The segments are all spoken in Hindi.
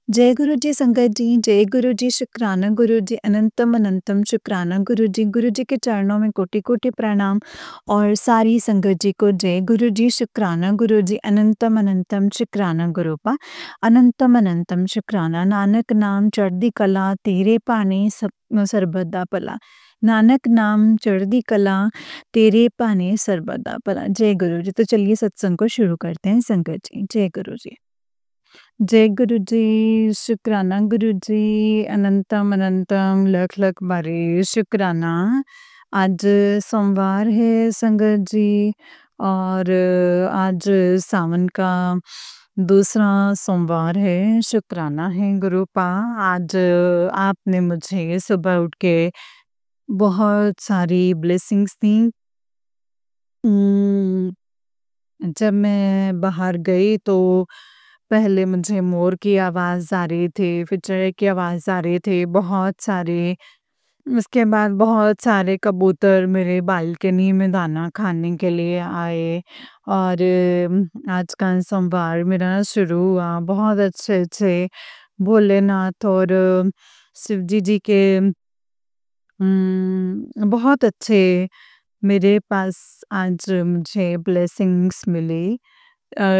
जय गुरु जी संगत जी, जय गुरु जी, शुक्राना गुरु जी, अनंतम अनंतम शुक्राना गुरु जी के चरणों में कोटि कोटि प्रणाम। और सारी संगत जी को जय गुरु जी, शुक्राना गुरु जी, अनंतम अनंतम शुक्राना गुरु पा, अनंतम अनंतम शुक्राना। नानक नाम चढ़दी कला, तेरे भाने सब सरबत दा भला। नानक नाम चढ़दी कला, तेरे भाने सरबत दा भला। जय गुरु जी। तो चलिए सत्संग को शुरू करते हैं संगत जी। जय गुरु जी। जय गुरु जी, शुक्राना गुरु जी, अनंतम अनंतम लख लख बारी शुक्राना। आज सोमवार है संगत जी, और आज सावन का दूसरा सोमवार है। शुक्राना है गुरु पा, आज आपने मुझे सुबह उठ के बहुत सारी ब्लेसिंग्स दी। उम, जब मैं बाहर गई तो पहले मुझे मोर की आवाज़ आ रही थी, फिर चिड़ै की आवाज़ आ रही थी, बहुत सारे। उसके बाद बहुत सारे कबूतर मेरे बालकनी में दाना खाने के लिए आए। और आज का सोमवार मेरा शुरू हुआ बहुत अच्छे-अच्छे भोलेनाथ और शिव जी के बहुत अच्छे मेरे पास आज मुझे ब्लेसिंग्स मिली।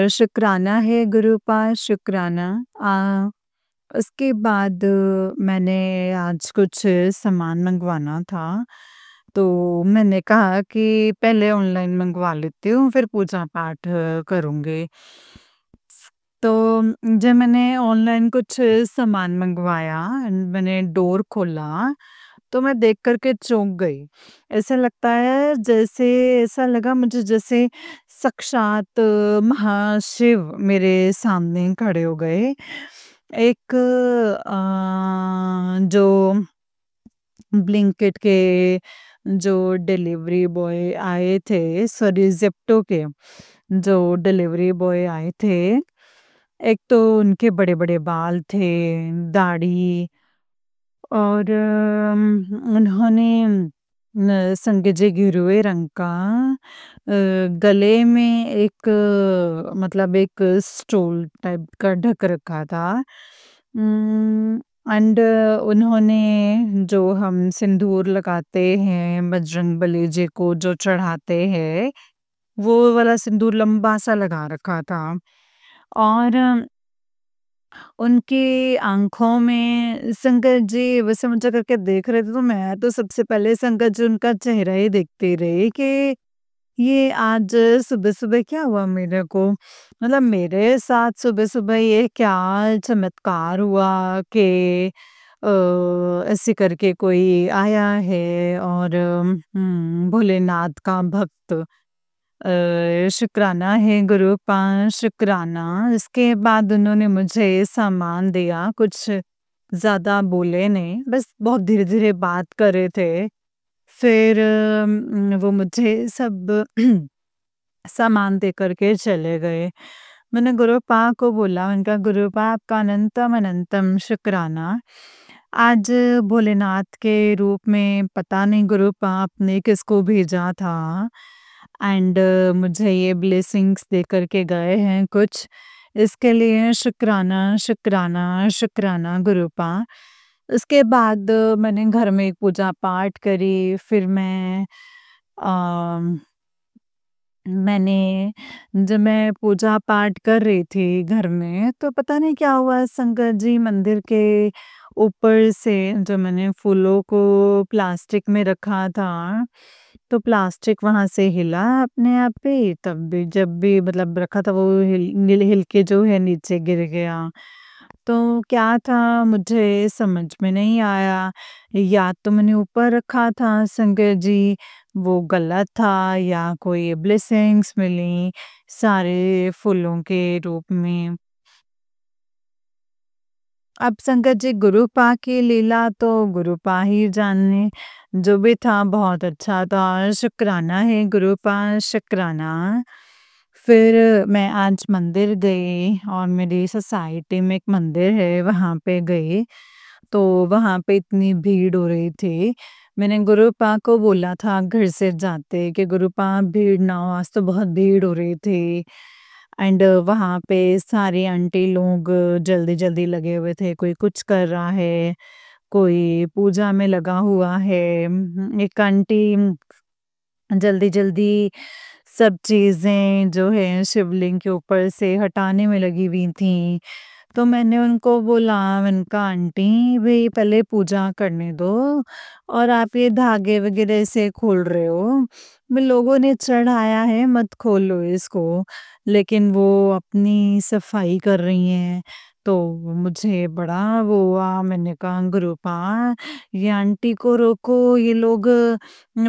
शुक्राना है गुरु पास, शुक्राना। उसके बाद मैंने आज कुछ सामान मंगवाना था, तो मैंने कहा कि पहले ऑनलाइन मंगवा लेती हूँ, फिर पूजा पाठ करूँगी। तो जब मैंने ऑनलाइन कुछ सामान मंगवाया, मैंने डोर खोला, तो मैं देख कर के चौंक गई। ऐसा लगता है जैसे ऐसा लगा मुझे जैसे साक्षात महाशिव मेरे सामने खड़े हो गए। एक जो ब्लिंकिट के जो डिलीवरी बॉय आए थे, सॉरी ज़ेप्टो के जो डिलीवरी बॉय आए थे, एक तो उनके बड़े-बड़े बाल थे, दाढ़ी, और उन्होंने संगे जी गिरुए रंग का गले में एक मतलब एक स्टोल टाइप का ढक रखा था। एंड उन्होंने जो हम सिंदूर लगाते हैं बजरंगबली जी को जो चढ़ाते हैं, वो वाला सिंदूर लंबा सा लगा रखा था। और उनकी आँखों में संगत जी वैसे मुझे करके देख रहे थे, तो मैं तो सबसे पहले संगत जी उनका चेहरा ही देखती रही कि ये आज सुबह-सुबह क्या हुआ मेरे को? मतलब मेरे साथ सुबह-सुबह ये क्या चमत्कार हुआ कि ऐसे करके कोई आया है और भोलेनाथ का भक्त। शुक्राना है गुरु पास, शुक्राना। इसके बाद उन्होंने मुझे सामान दिया, कुछ ज़्यादा बोले नहीं, बस बहुत धीरे-धीरे बात कर रहे थे। फिर वो मुझे सब सामान दे कर के चले गए। मैंने गुरुपा को बोला, मैंने कहा गुरुपा आपका अनंतम अनंतम शुक्राना। आज भोलेनाथ के रूप में पता नहीं गुरुपा आपने किसको भेजा था, एंड मुझे ये ब्लेसिंग्स दे कर के गए हैं कुछ। इसके लिए शुक्राना, शुक्राना, शुक्राना गुरुपा। उसके बाद मैंने घर में पूजा पाठ करी, फिर अ मैंने जब मैं पूजा पाठ कर रही थी घर में, तो पता नहीं क्या हुआ शंकर जी मंदिर के ऊपर से जो मैंने फूलों को प्लास्टिक में रखा था, तो प्लास्टिक वहाँ से हिला अपने आप ही, तब भी जब भी मतलब रखा था वो हिल के जो है नीचे गिर गया। तो क्या था मुझे समझ में नहीं आया, या तो मैंने ऊपर रखा था शंकर जी, वो गलत था, या कोई ब्लेसिंग्स मिली सारे फूलों के रूप में। अब शंकर जी गुरुपा की लीला तो गुरुपा ही जाने, जो भी था बहुत अच्छा था। शुक्राना है गुरुपा, शुक्राना। फिर मैं आज मंदिर गई, और मेरी सोसाइटी में एक मंदिर है वहाँ पे गई, तो वहाँ पे इतनी भीड़ हो रही थी। मैंने गुरुपा को बोला था घर से जाते कि गुरुपा भीड़ ना हो, आज तो बहुत भीड़ हो रही थी। एंड वहाँ पे सारे आंटी लोग जल्दी-जल्दी लगे हुए थे, कोई कुछ कर रहा है, कोई पूजा में लगा हुआ है। एक आंटी जल्दी-जल्दी सब चीज़ें जो है शिवलिंग के ऊपर से हटाने में लगी हुई थीं। तो मैंने उनको बोला, मैंने कहा आंटी भई पहले पूजा करने दो और आप ये धागे वग़ैरह ऐसे खोल रहे हो। लोगों ने चढ़ाया है, मत खोलो इसको। लेकिन वो अपनी सफाई कर रही हैं। तो मुझे बड़ा वो हुआ, मैंने कहा गुरूपा ये आंटी को रोको, ये लोग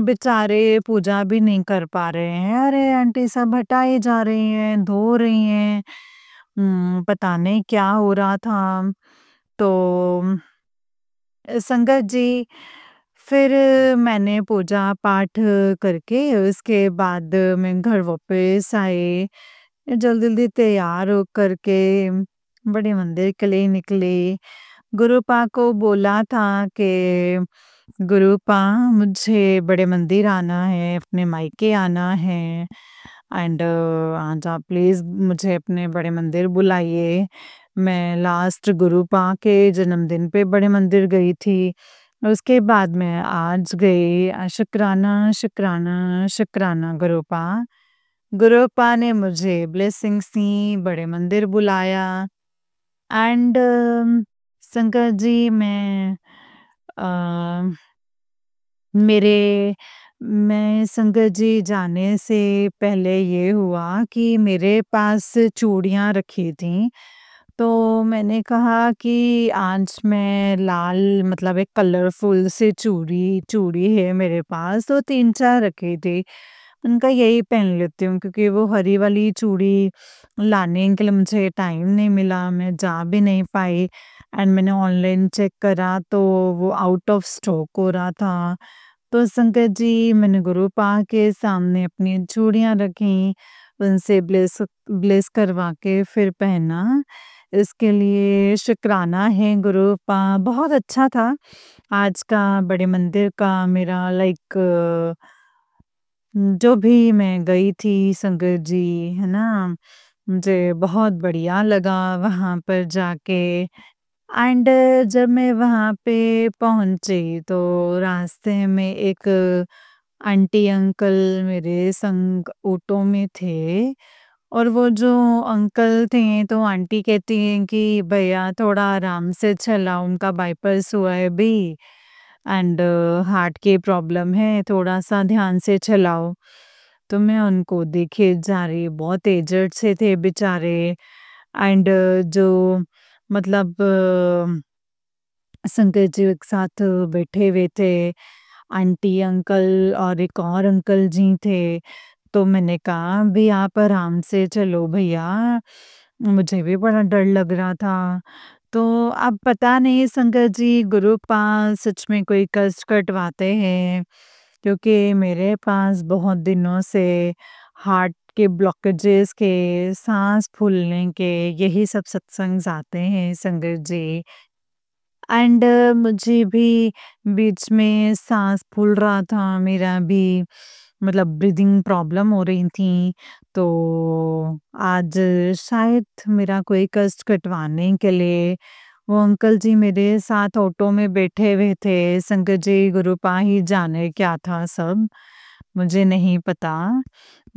बेचारे पूजा भी नहीं कर पा रहे हैं। अरे आंटी सब हटाए जा रही हैं, धो रही हैं। पता नहीं क्या हो रहा था। तो संगत जी, फिर मैंने पूजा पाठ करके उसके बाद मैं घर वापस आई। जल्दी-जल्दी तैयार होकर के बड़े मंदिर के लिए निकली। गुरुपा को बोला था कि गुरुपा मुझे बड़े मंदिर आना है, अपने मायके आना है एंड आज आप प्लीज़ मुझे अपने बड़े मंदिर बुलाइए। मैं लास्ट गुरुपा के जन्मदिन पे बड़े मंदिर गई थी। उसके बाद मैं आज गई शुक्राना, शुक्राना, शुक्राना गुरुपा। गुरुपा ने मुझे ब्लेसिंग्स दी, बड़े मंदिर बुलाया एंड संगत जी अ, मेरे मैं संगत जी जाने से पहले ये हुआ कि मेरे पास चूड़ियाँ रखी थीं। तो मैंने कहा कि आज मैं लाल मतलब एक कलरफुल सी चूड़ी चूड़ी है मेरे पास, तो 3-4 रखी थी। उनका यही पहन लेती हूँ क्योंकि वो हरी वाली चूड़ी लाने के लिए मुझे टाइम नहीं मिला, मैं जा भी नहीं पाई एंड मैंने ऑनलाइन चेक करा तो वो आउट ऑफ स्टॉक हो रहा था। तो संगत जी मैंने गुरुपा के सामने अपनी चूड़ियाँ रखी, उनसे ब्लेस करवा के फिर पहना। इसके लिए शुक्राना है गुरुपा, बहुत अच्छा था। आज का बड़े मंदिर का मेरा जो भी मैं गई थी संगत जी, है ना? मुझे बहुत बढ़िया लगा वहाँ पर जाके एंड जब मैं वहाँ पे पहुँची तो रास्ते में एक आंटी अंकल मेरे संग ऑटो में थे और वो जो अंकल थे तो आंटी कहती हैं कि भैया थोड़ा आराम से चलाओ, उनका बाईपास हुआ है अभी एंड हार्ट की प्रॉब्लम है, थोड़ा-सा ध्यान से चलाओ। तो मैं उनको देखे जा रही, बहुत एज्ड से थे बेचारे एंड जो मतलब संगत जी एक साथ बैठे हुए थे, आंटी अंकल और एक और अंकल जी थे। तो मैंने कहा भी आप आराम से चलो भैया, मुझे भी बड़ा डर लग रहा था। तो अब पता नहीं संगत जी गुरुपा सच में कोई कष्ट कटवाते हैं, क्योंकि मेरे पास बहुत दिनों से हार्ट के ब्लॉकेजेस के, साँस फूलने के यही सब सत्संग आते हैं संगत जी। एंड मुझे भी बीच में साँस फूल रहा था, मेरा भी मतलब ब्रीदिंग प्रॉब्लम हो रही थी। तो आज शायद मेरा कोई कष्ट कटवाने के लिए वो अंकल जी मेरे साथ ऑटो में बैठे हुए थे। संगत जी गुरुपा ही जाने क्या था सब, मुझे नहीं पता।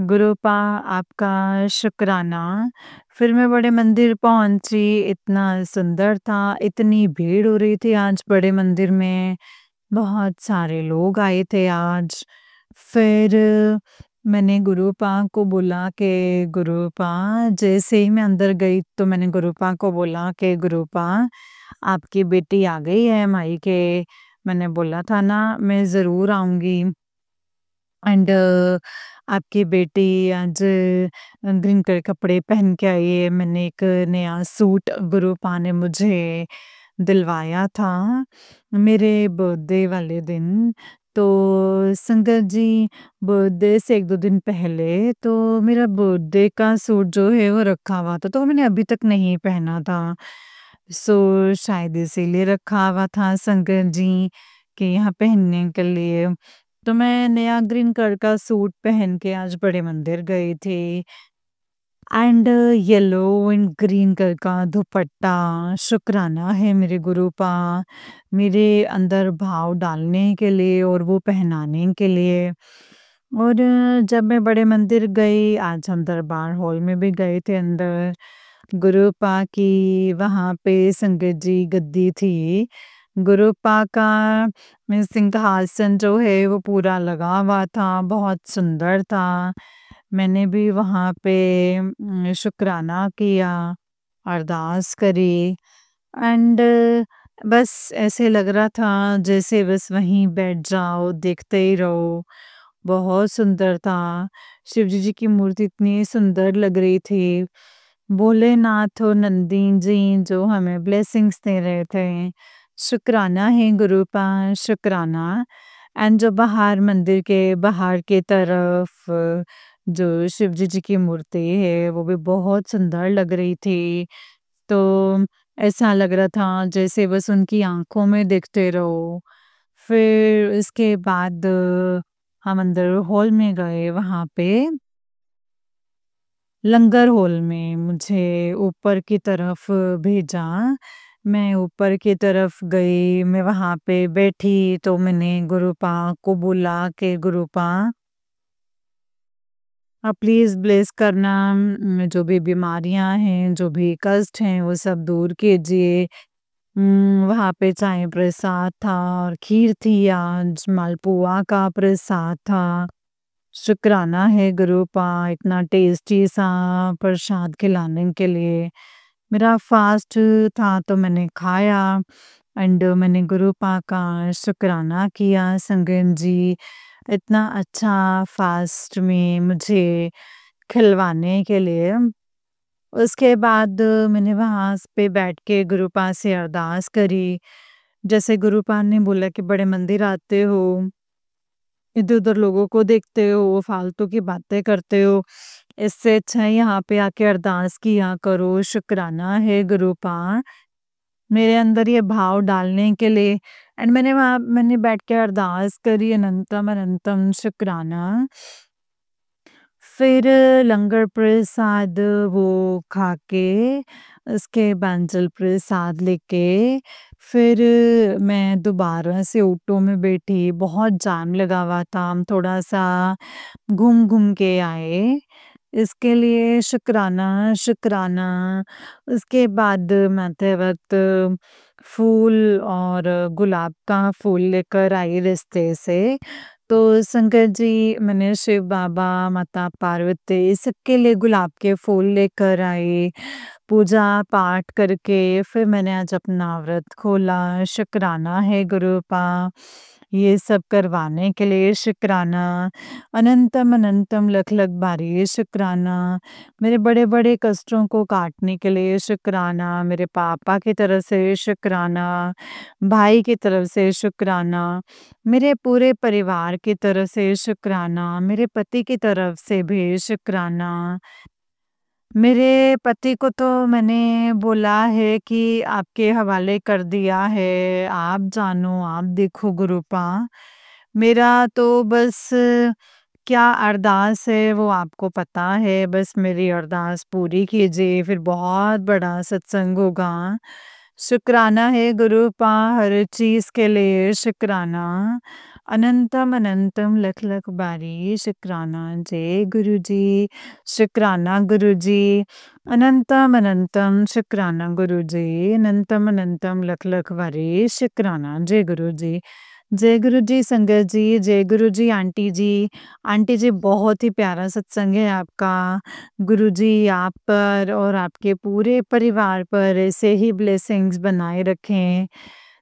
गुरुपा आपका शुक्राना। फिर मैं बड़े मंदिर पहुँची, इतना सुंदर था, इतनी भीड़ हो रही थी आज बड़े मंदिर में, बहुत सारे लोग आए थे आज। फिर मैंने गुरुपा को बोला कि गुरुपा जैसे ही मैं अंदर गई तो मैंने गुरुपा को बोला कि गुरुपा आपकी बेटी आ गई है मायके। मैंने बोला था ना मैं ज़रूर आऊँगी। एंड आपकी बेटी आज ग्रीन कलर कपड़े पहन के आई है। मैंने एक नया सूट गुरुपा ने मुझे दिलवाया था मेरे बर्थडे वाले दिन। तो संगत जी बर्थडे से 1-2 दिन पहले तो मेरा बर्थडे का सूट जो है वो रखा हुआ था, तो मैंने अभी तक नहीं पहना था। सो शायद इसीलिए रखा हुआ था संगत जी कि यहाँ पहनने के लिए। तो मैं नया ग्रीन कलर का सूट पहन के आज बड़े मंदिर गई थी and yellow and green colour का दुपट्टा, शुक्राना है मेरे गुरु का, मेरे अंदर भाव डालने के लिए और वो पहनाने के लिए। और जब मैं बड़े मंदिर गई, आज हम दरबार हॉल में भी गए थे अंदर, गुरुपा की वहाँ पे संगत जी गद्दी थी। गुरुपा का सिंहासन जो है वो पूरा लगा हुआ था, बहुत सुंदर था। मैंने भी वहाँ पे शुक्राना किया, अरदास करी एंड बस ऐसे लग रहा था जैसे बस वहीं बैठ जाओ, देखते ही रहो। बहुत सुंदर था। शिवजी जी की मूर्ति इतनी सुंदर लग रही थी। भोलेनाथ और नंदी जी जो हमें ब्लेसिंग्स दे रहे थे। शुक्राना है गुरु का, शुक्राना। एंड जो बाहर मंदिर के बाहर के तरफ जो शिवजी जी की मूर्ति है वो भी बहुत सुंदर लग रही थी। तो ऐसा लग रहा था जैसे बस उनकी आँखों में देखते रहो। फिर इसके बाद हम अंदर हॉल में गए, वहाँ पे लंगर हॉल में मुझे ऊपर की तरफ भेजा। मैं ऊपर की तरफ गई, मैं वहाँ पे बैठी तो मैंने गुरुपा को बोला कि गुरुपा प्लीज़ ब्लेस करना, जो भी बीमारियाँ हैं, जो भी कष्ट हैं वो सब दूर कीजिए। वहाँ पे चाय प्रसाद था और खीर थी, आज मालपुआ का प्रसाद था। शुक्राना है गुरु पा इतना टेस्टी सा प्रसाद खिलाने के लिए। मेरा फास्ट था तो मैंने खाया एंड मैंने गुरु पा का शुक्राना किया। संगम जी इतना अच्छा फास्ट में मुझे खिलवाने के लिए। उसके बाद मैंने वहाँ पे बैठ के गुरुपा से अरदास करी। जैसे गुरुपा ने बोला कि बड़े मंदिर आते हो, इधर-उधर लोगों को देखते हो, फालतू की बातें करते हो, इससे अच्छा है यहाँ पे आके अरदास किया करो, शुक्राना है गुरुपा, मेरे अंदर ये भाव डालने के लिए। एंड मैंने बैठ के अरदास करी, अनंतम अनंतम शुक्राना। फिर लंगर प्रसाद वो खा के, उसके बाद जल प्रसाद लेके, फिर मैं दोबारा से ऑटो में बैठी, बहुत जाम लगा हुआ था, हम थोड़ा-सा घूम-घूम के आए। इसके लिए शुक्राना, शुक्राना। उसके बाद मैं आते वक़्त फूल और गुलाब का फूल लेकर आई रास्ते से। तो शंकर जी, मैंने शिव बाबा, माता पार्वती सबके लिए गुलाब के फूल लेकर आई। पूजा-पाठ करके फिर मैंने आज अपना व्रत खोला, शुक्राना है गुरु पा, ये सब करवाने के लिए शुक्राना। अनंतम अनंतम लख-लख बारी शुक्राना। मेरे बड़े-बड़े कष्टों को काटने के लिए शुक्राना, मेरे पापा की तरफ से शुक्राना, भाई की तरफ से शुक्राना, मेरे पूरे परिवार की तरफ से शुक्राना, मेरे पति की तरफ से भी शुक्राना। मेरे पति को तो मैंने बोला है कि आपके हवाले कर दिया है, आप जानो, आप देखो गुरुपा। मेरा तो बस क्या अरदास है वो आपको पता है, बस मेरी अरदास पूरी कीजिए, फिर बहुत बड़ा सत्संग होगा। शुक्राना है गुरुपा हर चीज़ के लिए शुक्राना। अनंतम अनंतम लख-लख बारी शुक्राना। जय गुरु जी, शुक्राना गुरु जी। अनंतम अनंतम शुक्राना गुरु जी, अनंतम अनंतम लख-लख बारी शुक्राना। जय गुरु जी। जय गुरु जी संगत जी, जय गुरु जी आंटी जी। आंटी जी बहुत ही प्यारा सत्संग है आपका। गुरु जी आप पर और आपके पूरे परिवार पर ऐसे ही ब्लेसिंग्स बनाए रखें।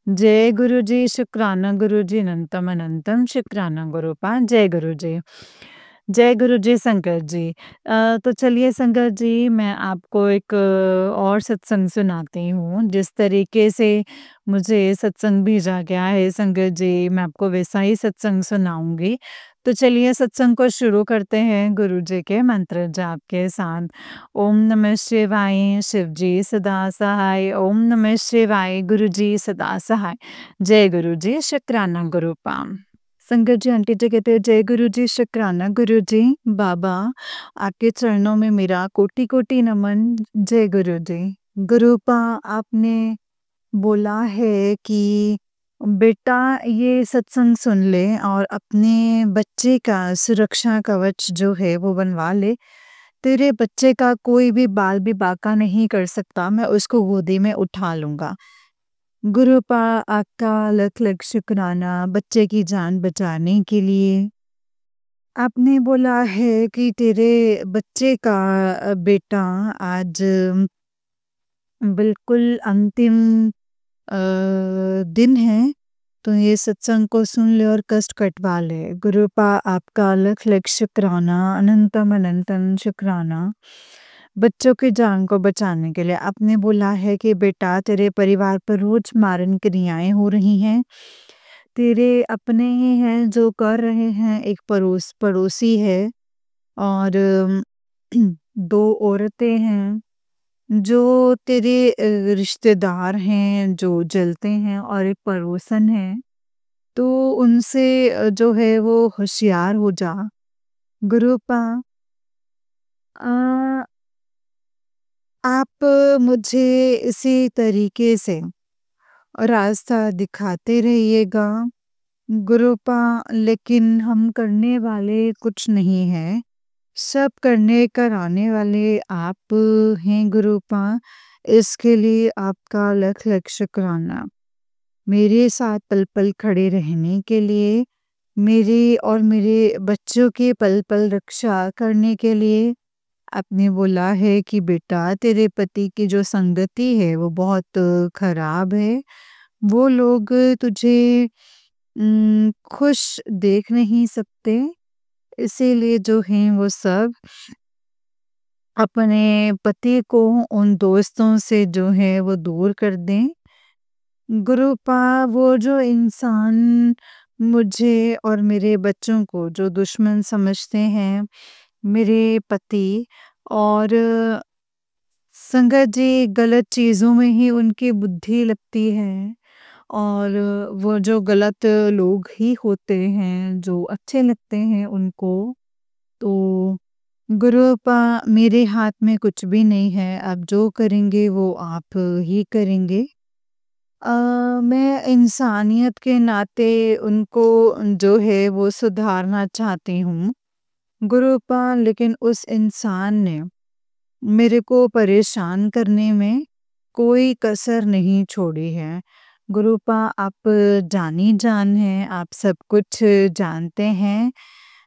जय गुरु जी, शुक्राना गुरु जी, अनंतम अनंतम शुक्राना गुरु पा। जय गुरु जी। जय गुरु जी संगत जी। तो चलिए संगत जी, मैं आपको एक और सत्संग सुनाती हूँ। जिस तरीके से मुझे सत्संग भेजा गया है संगत जी, मैं आपको वैसा ही सत्संग सुनाऊँगी। तो चलिए सत्संग को शुरू करते हैं गुरु जी के मंत्र जाप के साथ। ओम नमः शिवाय, शिव जी सदा सहाय। ओम नमः शिवाय, गुरु जी सदा सहाय। जय गुरु जी, शुक्राना गुरु पाम। संगत जी आंटी जी कहते हैं जय गुरु जी शुक्राना गुरु जी। बाबा आपके चरणों में मेरा कोटि कोटि नमन। जय गुरु जी। गुरुपा आपने बोला है कि बेटा ये सत्संग सुन ले और अपने बच्चे का सुरक्षा कवच जो है वो बनवा ले। तेरे बच्चे का कोई भी बाल भी बांका नहीं कर सकता, मैं उसको गोदी में उठा लूंगा। गुरुपा आपका लख लख शुक्राना बच्चे की जान बचाने के लिए। आपने बोला है कि तेरे बच्चे का बेटा आज बिल्कुल अंतिम अ, दिन है, तो ये सत्संग को सुन ले और कष्ट कटवा ले। गुरुपा आपका लख लख शुक्राना, अनंतम अनंतम शुक्राना बच्चों की जान को बचाने के लिए। आपने बोला है कि बेटा तेरे परिवार पर रोज मारन क्रियाएं हो रही हैं, तेरे अपने ही हैं जो कर रहे हैं, एक पड़ोसी है और 2 औरतें हैं जो तेरे रिश्तेदार हैं जो जलते हैं और एक पड़ोसन है, तो उनसे जो है वो होशियार हो जा। गुरुपा अ, आप मुझे इसी तरीके से रास्ता दिखाते रहिएगा गुरुपा, लेकिन हम करने वाले कुछ नहीं हैं, सब करने कराने वाले आप हैं गुरुपा। इसके लिए आपका लख लख शुक्राना। मेरे साथ पल पल खड़े रहने के लिए, मेरे और मेरे बच्चों की पल पल रक्षा करने के लिए। आपने बोला है कि बेटा तेरे पति की जो संगति है वो बहुत खराब है, वो लोग तुझे खुश देख नहीं सकते, इसीलिए जो हैं वो सब अपने पति को उन दोस्तों से जो है वो दूर कर दें। गुरुपा वो जो इंसान मुझे और मेरे बच्चों को जो दुश्मन समझते हैं, मेरे पति और संगत जी गलत चीज़ों में ही उनकी बुद्धि लगती है और वो जो गलत लोग ही होते हैं जो अच्छे लगते हैं उनको। तो गुरुपा मेरे हाथ में कुछ भी नहीं है, आप जो करेंगे वो आप ही करेंगे। मैं इंसानियत के नाते उनको जो है वो सुधारना चाहती हूँ गुरुपा, लेकिन उस इंसान ने मेरे को परेशान करने में कोई कसर नहीं छोड़ी है। गुरुपा आप जानी जान हैं, आप सब कुछ जानते हैं।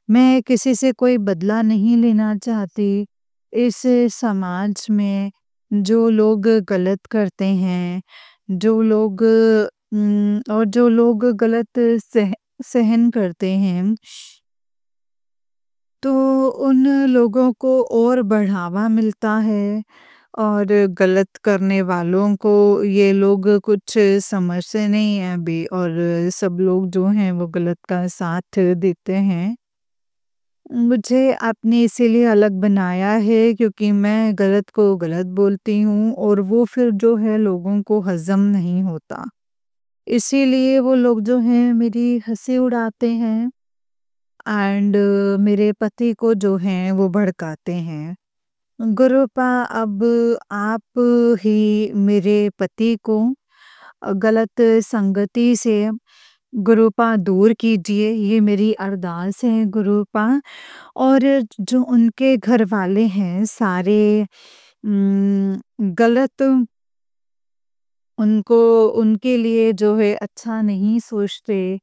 मैं किसी से कोई बदला नहीं लेना चाहती। इस समाज में जो लोग गलत करते हैं, जो लोग और जो लोग गलत सहन करते हैं, तो उन लोगों को और बढ़ावा मिलता है और गलत करने वालों को ये लोग कुछ समझते नहीं हैं अभी और सब लोग जो हैं वो गलत का साथ देते हैं। मुझे आपने इसीलिए अलग बनाया है क्योंकि मैं गलत को गलत बोलती हूँ और वो फिर जो है लोगों को हज़म नहीं होता। इसीलिए वो लोग जो हैं मेरी हँसी उड़ाते हैं एंड मेरे पति को जो हैं वो भड़काते हैं। गुरुपा अब आप ही मेरे पति को गलत संगति से गुरुपा दूर कीजिए, ये मेरी अरदास है गुरुपा। और जो उनके घर वाले हैं सारे गलत उनको उनके लिए जो है अच्छा नहीं सोचते,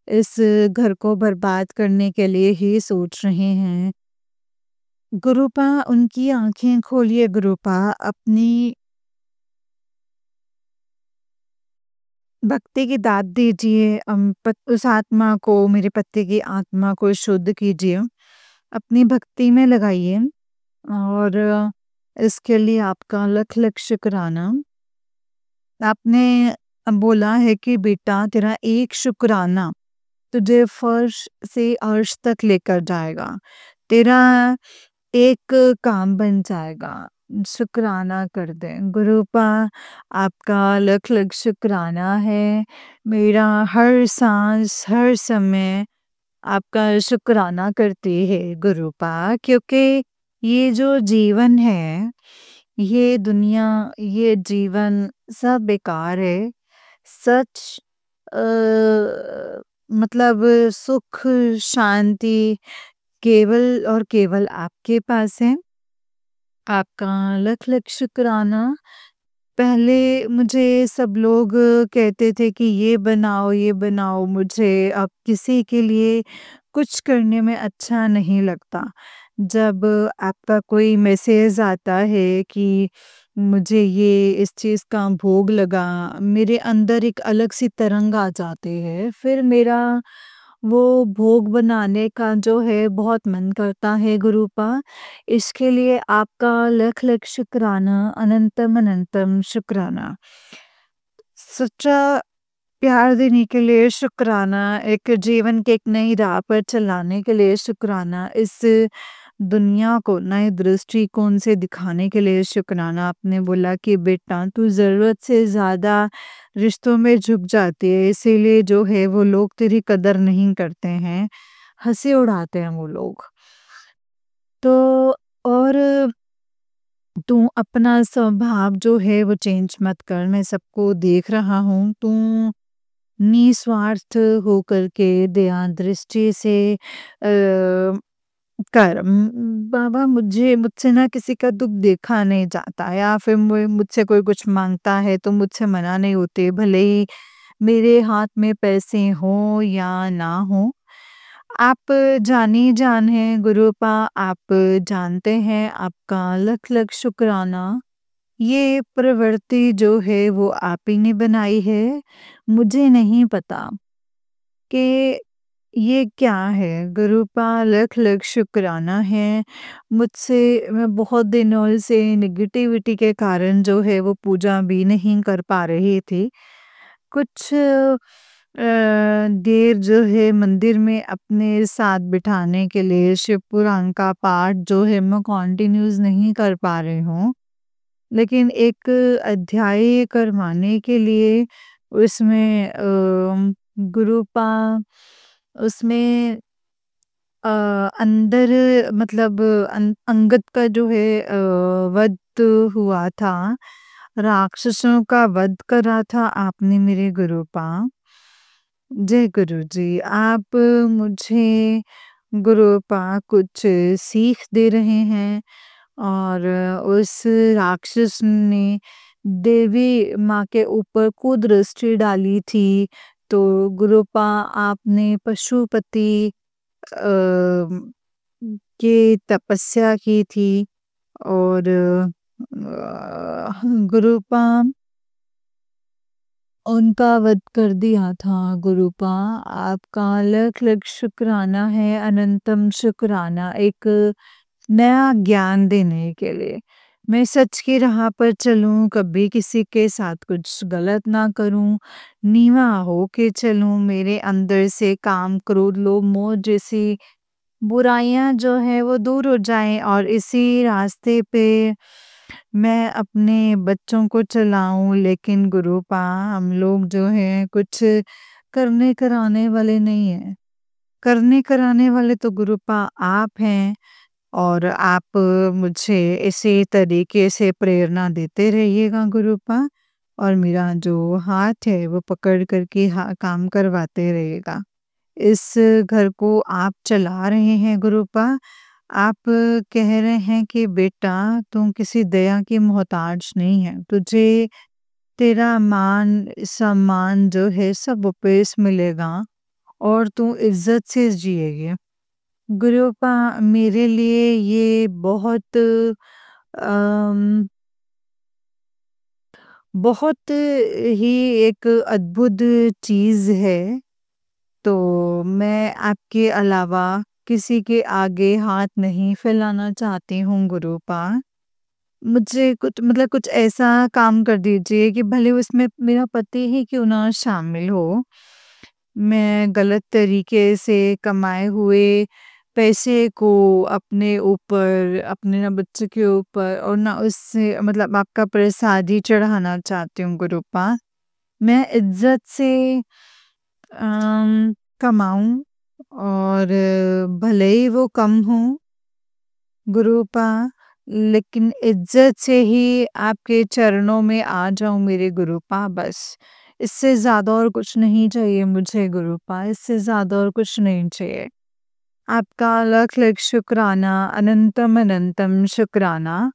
इस घर को बर्बाद करने के लिए ही सोच रहे हैं। गुरुपा उनकी आँखें खोलिए गुरुपा, अपनी भक्ति की दात दीजिए उस आत्मा को, मेरे पति की आत्मा को शुद्ध कीजिए, अपनी भक्ति में लगाइए और इसके लिए आपका लख लख शुक्राना। आपने बोला है कि बेटा तेरा एक शुक्राना तुझे फर्श से अर्श तक लेकर जाएगा, तेरा एक काम बन जाएगा, शुक्राना कर दें। गुरुपा आपका लख लख शुक्राना है, मेरा हर सांस हर समय आपका शुक्राना करती है गुरुपा, क्योंकि ये जो जीवन है, ये दुनिया, ये जीवन सब बेकार है। सच अ, मतलब सुख, शांति केवल और केवल आपके पास है। आपका लख लख शुक्राना। पहले मुझे सब लोग कहते थे कि ये बनाओ, मुझे अब किसी के लिए कुछ करने में अच्छा नहीं लगता। जब आपका कोई मैसेज आता है कि मुझे ये इस चीज़ का भोग लगा, मेरे अंदर एक अलग सी तरंग आ जाती है। फिर मेरा वो भोग बनाने का जो है बहुत मन करता है गुरुपा। इसके लिए आपका लख लख शुक्राना, अनंतम अनंतम शुक्राना। सच्चा प्यार देने के लिए शुक्राना, एक जीवन के एक नई राह पर चलाने के लिए शुक्राना, इस दुनिया को नए दृष्टिकोण से दिखाने के लिए शुक्राना। आपने बोला कि बेटा तू ज़रूरत से ज़्यादा रिश्तों में झुक जाती है, इसीलिए जो है वो लोग तेरी कदर नहीं करते हैं, हँसी उड़ाते हैं वो लोग। तो और तू अपना स्वभाव जो है वो चेंज मत कर, मैं सबको देख रहा हूँ। तू निस्वार्थ होकर के दया दृष्टि से कर। बाबा मुझसे ना किसी का दुख देखा नहीं जाता, या फिर मुझसे कोई कुछ मांगता है तो मुझसे मना नहीं होते, भले ही मेरे हाथ में पैसे हों या ना हो। आप जानी जान हैं गुरुपा, आप जानते हैं। आपका लख लख शुक्राना। ये प्रवृत्ति जो है वो आप ही ने बनाई है, मुझे नहीं पता कि ये क्या है। गुरुपा लख लख शुक्राना है। मुझसे मैं बहुत दिनों से नेगेटिविटी के कारण जो है वो पूजा भी नहीं कर पा रही थी। कुछ देर जो है मंदिर में अपने साथ बिठाने के लिए शिव पुराण का पाठ जो है मैं कंटिन्यूस नहीं कर पा रही हूँ। लेकिन एक अध्याय करवाने के लिए उसमें गुरुपा उसमें अ, अंदर मतलब अंगद का जो है वध हुआ था, राक्षसों का वध करा था आपने मेरे गुरुपा। जय गुरु जी, आप मुझे गुरुपा कुछ सीख दे रहे हैं। और उस राक्षस ने देवी माँ के ऊपर कुदृष्टि डाली थी, तो गुरुपा आपने पशुपति की तपस्या की थी। और गुरुपा उनका वध कर दिया था गुरुपा। आपका लख लख शुक्राना है, अनंतम शुक्राना, एक नया ज्ञान देने के लिए। मैं सच की राह पर चलूं, कभी किसी के साथ कुछ गलत ना करूं, नीवा हो के चलूं, मेरे अंदर से काम क्रोध लोभ मोह जैसी बुराइयां जो है वो दूर हो जाएं, और इसी रास्ते पे मैं अपने बच्चों को चलाऊं। लेकिन गुरुपा हम लोग जो हैं कुछ करने कराने वाले नहीं हैं। करने कराने वाले तो गुरुपा आप हैं, और आप मुझे इसी तरीके से प्रेरणा देते रहिएगा गुरुपा, और मेरा जो हाथ है वो पकड़ करके काम करवाते रहिएगा। इस घर को आप चला रहे हैं गुरुपा। आप कह रहे हैं कि बेटा तुम किसी दया की मोहताज नहीं है, तुझे तेरा मान सम्मान जो है सब वापस मिलेगा, और तू इज्जत से जिएगी। गुरुपा मेरे लिए ये बहुत अम, बहुत ही एक अद्भुत चीज़ है। तो मैं आपके अलावा किसी के आगे हाथ नहीं फैलाना चाहती हूँ गुरुपा। मुझे कुछ मतलब कुछ ऐसा काम कर दीजिए कि भले उसमें मेरा पति ही क्यों ना शामिल हो। मैं गलत तरीके से कमाए हुए पैसे को अपने ऊपर, अपने ना बच्चे के ऊपर, और ना उससे मतलब आपका प्रसाद ही चढ़ाना चाहती हूँ गुरुपा। मैं इज्जत से कमाऊँ, और भले ही वो कम हो गुरुपा, लेकिन इज्जत से ही आपके चरणों में आ जाऊं मेरे गुरुपा, बस इससे ज्यादा और कुछ नहीं चाहिए मुझे गुरुपा, इससे ज्यादा और कुछ नहीं चाहिए। आपका लख लख शुक्राना, अनंतम अनंतम शुक्राना।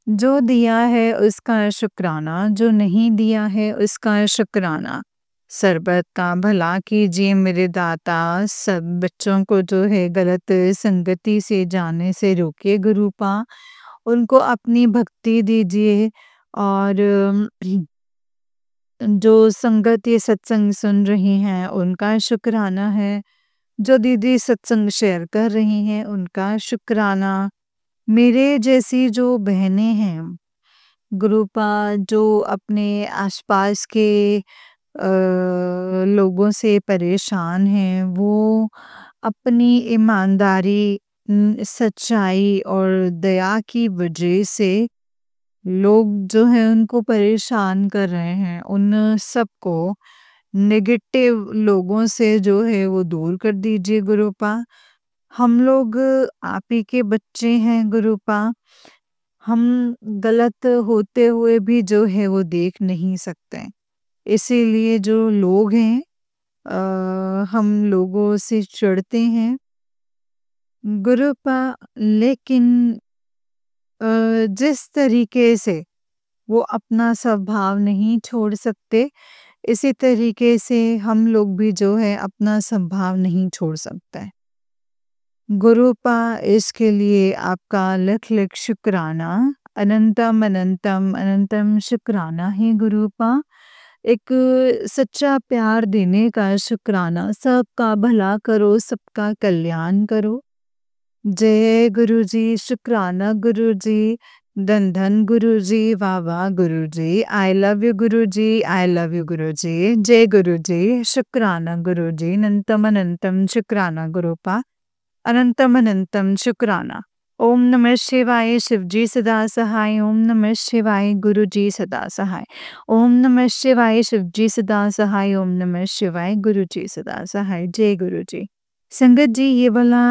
जो दिया है उसका शुक्राना, जो नहीं दिया है उसका शुक्राना। सरबत का भला कीजिए मेरे दाता, सब बच्चों को जो है गलत संगति से जाने से रोकिए गुरुपा, उनको अपनी भक्ति दीजिए। और जो संगत ये सत्संग सुन रही हैं उनका शुक्राना है, जो दीदी सत्संग शेयर कर रही हैं उनका शुक्राना। मेरे जैसी जो बहनें हैं गुरुपा, जो अपने आसपास के लोगों से परेशान हैं, वो अपनी ईमानदारी, सच्चाई और दया की वजह से लोग जो हैं उनको परेशान कर रहे हैं, उन सबको नेगेटिव लोगों से जो है वो दूर कर दीजिए गुरुपा। हम लोग आप ही के बच्चे हैं गुरुपा, हम गलत होते हुए भी जो है वो देख नहीं सकते, इसीलिए जो लोग हैं हम लोगों से चिढ़ते हैं गुरुपा। लेकिन जिस तरीके से वो अपना स्वभाव नहीं छोड़ सकते, इसी तरीके से हम लोग भी जो है अपना स्वभाव नहीं छोड़ सकते गुरुपा। इसके लिए आपका लख लख शुक्राना, अनंतम अनंतम अनंतम शुक्राना है गुरुपा। एक सच्चा प्यार देने का शुक्राना, सबका भला करो, सबका कल्याण करो। जय गुरु जी, शुक्राना गुरु जी, धन धन गुरु जी, वाह वाह गुरु जी, I love you Guru ji, I love you गुरु जी, जय गुरु जी, शुक्राना गुरु जी, अनंतम अनंतम शुक्राना गुरुपा, अनंतम अनंतम शुक्राना। ओम नमः शिवाय, शिवजी सदा सहाय, ओम नमः शिवाय, गुरु जी सदा सहाय, ओम नमः शिवाय, शिवजी सदा सहाय, ओम नमः शिवाय, गुरु जी सदा सहाय, जय गुरु जी। संगत जी, ये वाला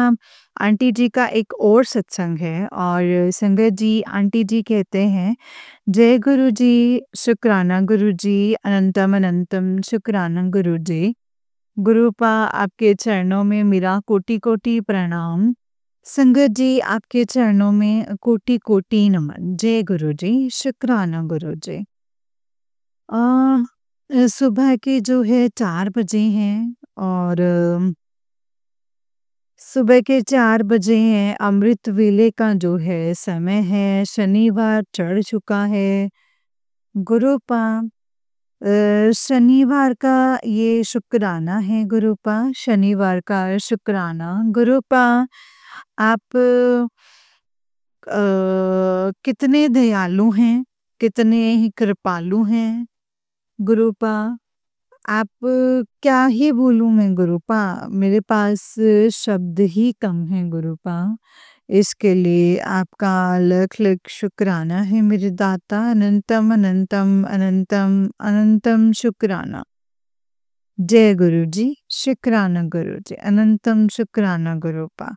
आंटी जी का एक और सत्संग है और संगत जी आंटी जी कहते हैं, जय गुरु जी, शुक्राना गुरु जी, अनंतम अनंतम शुक्राना गुरु जी। गुरुपा, आपके चरणों में मेरा कोटि कोटि प्रणाम। संगत जी, आपके चरणों में कोटि कोटि नमन। जय गुरु जी, शुक्राना गुरु जी। सुबह के जो है 4 बजे हैं और सुबह के 4 बजे हैं, अमृत वेले का जो है समय है, शनिवार चढ़ चुका है गुरुपा। शनिवार का ये शुक्राना है गुरुपा, शनिवार का शुक्राना गुरुपा। आप कितने दयालु हैं, कितने ही कृपालु हैं गुरुपा। आप क्या ही बोलूं मैं गुरुपा, मेरे पास शब्द ही कम है गुरुपा। इसके लिए आपका लख लख शुक्राना है मेरे दाता, अनंतम अनंतम अनंतम अनंतम शुक्राना। जय गुरु जी, शुक्राना गुरु जी, अनंतम शुक्राना गुरुपा।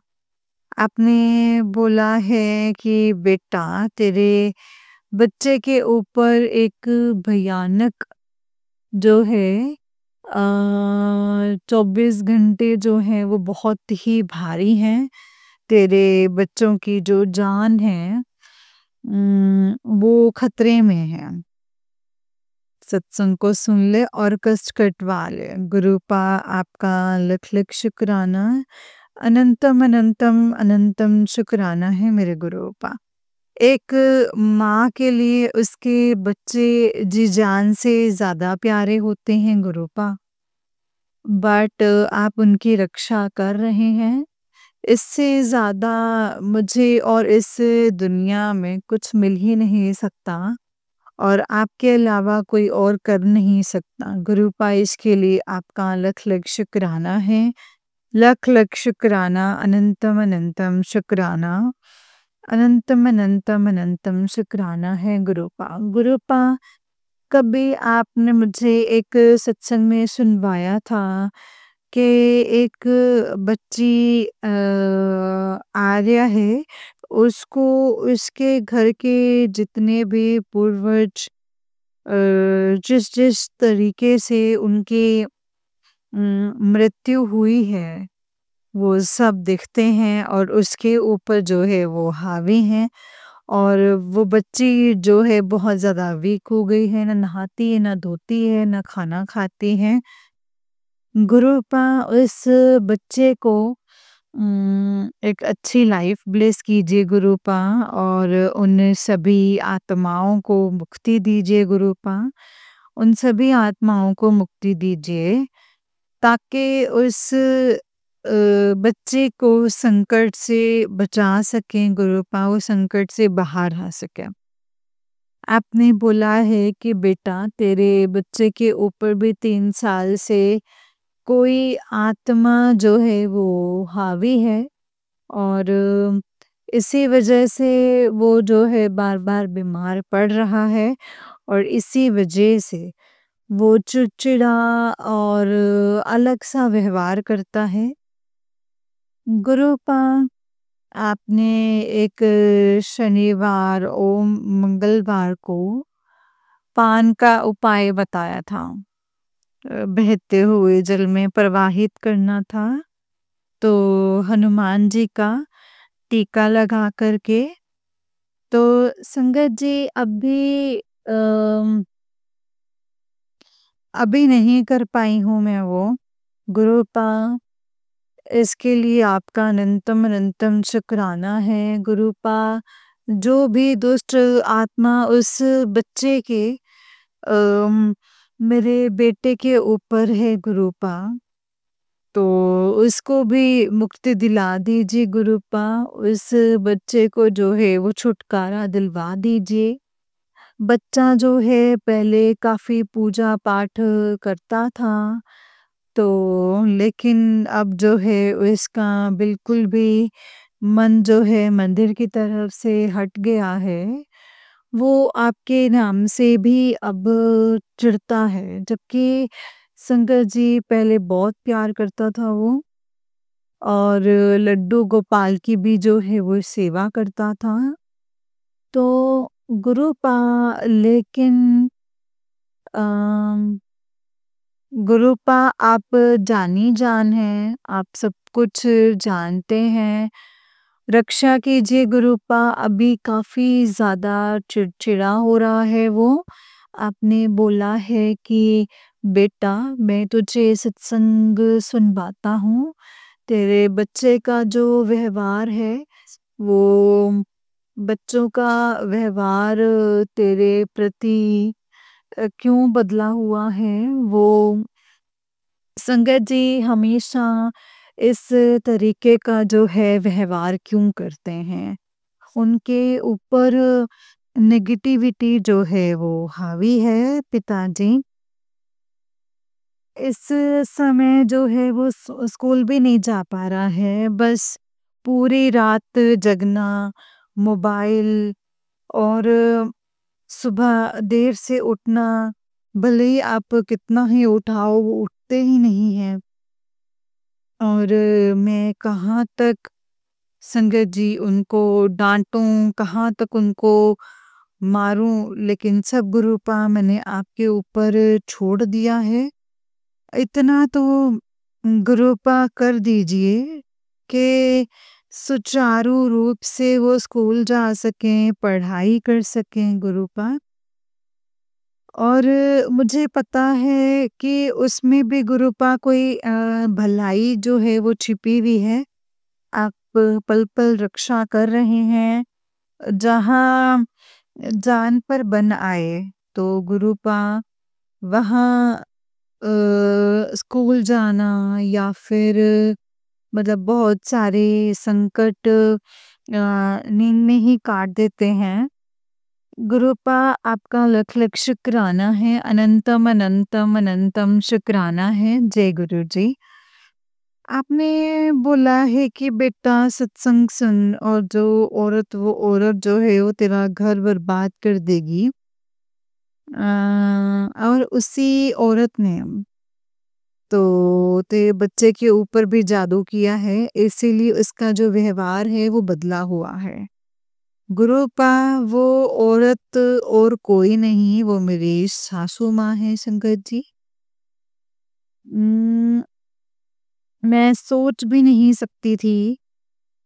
आपने बोला है कि बेटा तेरे बच्चे के ऊपर एक भयानक जो है 24 घंटे जो हैं वो बहुत ही भारी हैं। तेरे बच्चों की जो जान है वो खतरे में है। सत्संग को सुन ले और कष्ट कटवा ले। गुरुपा, आपका लख लख शुक्राना, अनंतम अनंतम अनंतम शुक्राना है मेरे गुरुपा। एक माँ के लिए उसके बच्चे जी जान से ज़्यादा प्यारे होते हैं गुरुपा, बट आप उनकी रक्षा कर रहे हैं। इससे ज़्यादा मुझे और इस दुनिया में कुछ मिल ही नहीं सकता और आपके अलावा कोई और कर नहीं सकता गुरुपा। इसके लिए आपका लख लख शुक्राना है, लख लख शुक्राना, अनंतम अनंतम शुक्राना, अनंतम अनंतम अनंतम शुक्राना है गुरुपा। गुरुपा, कभी आपने मुझे एक सत्संग में सुनवाया था कि एक बच्ची आर्या है, उसको उसके घर के जितने भी पूर्वज अ, जिस-जिस तरीके से उनकी मृत्यु हुई है, वो सब दिखते हैं और उसके ऊपर जो है वो हावी हैं। और वो बच्ची जो है बहुत ज़्यादा वीक हो गई है, ना नहाती है, ना धोती है, ना खाना खाती है। गुरुपा उस बच्चे को एक अच्छी लाइफ ब्लेस कीजिए गुरुपा, और उन सभी आत्माओं को मुक्ति दीजिए गुरुपा। उन सभी आत्माओं को मुक्ति दीजिए ताकि उस बच्चे को संकट से बचा सकें गुरुपा, वो संकट से बाहर आ सके। आपने बोला है कि बेटा तेरे बच्चे के ऊपर भी 3 साल से कोई आत्मा जो है वो हावी है, और इसी वजह से वो जो है बार-बार बीमार पड़ रहा है, और इसी वजह से वो चिड़चिड़ा और अलग-सा व्यवहार करता है। गुरुपा, आपने एक शनिवार और मंगलवार को पान का उपाय बताया था। बहते हुए जल में प्रवाहित करना था। तो हनुमान जी का टीका लगा कर के, तो संगत जी अभी नहीं कर पाई हूँ मैं वो। गुरुपा, इसके लिए आपका अनंतम अनंतम शुक्राना है गुरुपा। जो भी दुष्ट आत्मा उस बच्चे के मेरे बेटे के ऊपर है गुरुपा, तो उसको भी मुक्ति दिला दीजिए गुरुपा। उस बच्चे को जो है वो छुटकारा दिलवा दीजिए। बच्चा जो है पहले काफ़ी पूजा पाठ करता था, तो लेकिन अब जो है उसका बिल्कुल भी मन जो है मंदिर की तरफ से हट गया है। वो आपके नाम से भी अब चिढ़ता है, जबकि शंकर जी पहले बहुत प्यार करता था वो, और लड्डू गोपाल की भी जो है वो सेवा करता था। तो गुरुपा, लेकिन अम, गुरुपा आप जानी जान हैं, आप सब कुछ जानते हैं। रक्षा कीजिए गुरुपा, अभी काफ़ी ज़्यादा चिड़चिड़ा हो रहा है वो। आपने बोला है कि बेटा मैं तुझे सत्संग सुनवाता हूँ। तेरे बच्चे का जो व्यवहार है, वो बच्चों का व्यवहार तेरे प्रति क्यों बदला हुआ है, वो संगत जी हमेशा इस तरीके का जो है व्यवहार क्यों करते हैं? उनके ऊपर नेगेटिविटी जो है वो हावी है पिताजी। इस समय जो है वो स्कूल भी नहीं जा पा रहा है, बस पूरी रात जगना, मोबाइल, और सुबह देर से उठना, भले ही आप कितना ही उठाओ वो उठते ही नहीं हैं। और मैं कहाँ तक संगत जी उनको डाँटूँ, कहाँ तक उनको मारूँ, लेकिन सब गुरुपा मैंने आपके ऊपर छोड़ दिया है। इतना तो गुरुपा कर दीजिए कि सुचारू रूप से वो स्कूल जा सकें, पढ़ाई कर सकें गुरुपा। और मुझे पता है कि उसमें भी गुरुपा कोई भलाई जो है वो छिपी हुई है। आप पल-पल रक्षा कर रहे हैं। जहाँ जान पर बन आए, तो गुरुपा वहाँ स्कूल जाना, या फिर मतलब बहुत सारे संकट नींद में ही काट देते हैं। गुरुपा, आपका लख लख शुक्राना है, अनंतम अनंतम अनंतम शुक्राना है। जय गुरु जी। आपने बोला है कि बेटा सत्संग सुन, और जो औरत वो औरत जो है वो तेरा घर बर्बाद कर देगी। और उसी औरत ने तो ते बच्चे के ऊपर भी जादू किया है, इसीलिए उसका जो व्यवहार है वो बदला हुआ है। गुरुपा वो औरत और कोई नहीं, वो मेरी सासू माँ है संगत जी। उम, मैं सोच भी नहीं सकती थी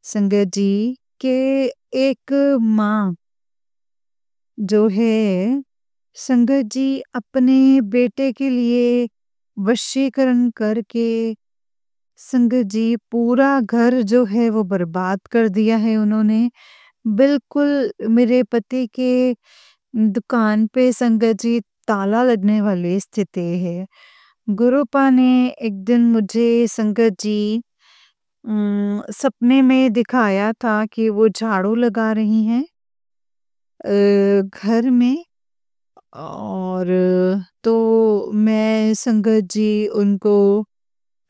संगत जी कि एक माँ जो है संगत जी अपने बेटे के लिए वशीकरण करके संगत जी पूरा घर जो है वो बर्बाद कर दिया है उन्होंने। बिल्कुल मेरे पति के दुकान पे संगत जी ताला लगने वाली स्थिति है। गुरुपा ने एक दिन मुझे संगत जी सपने में दिखाया था कि वो झाड़ू लगा रही हैं घर में। और तो मैं संगत जी उनको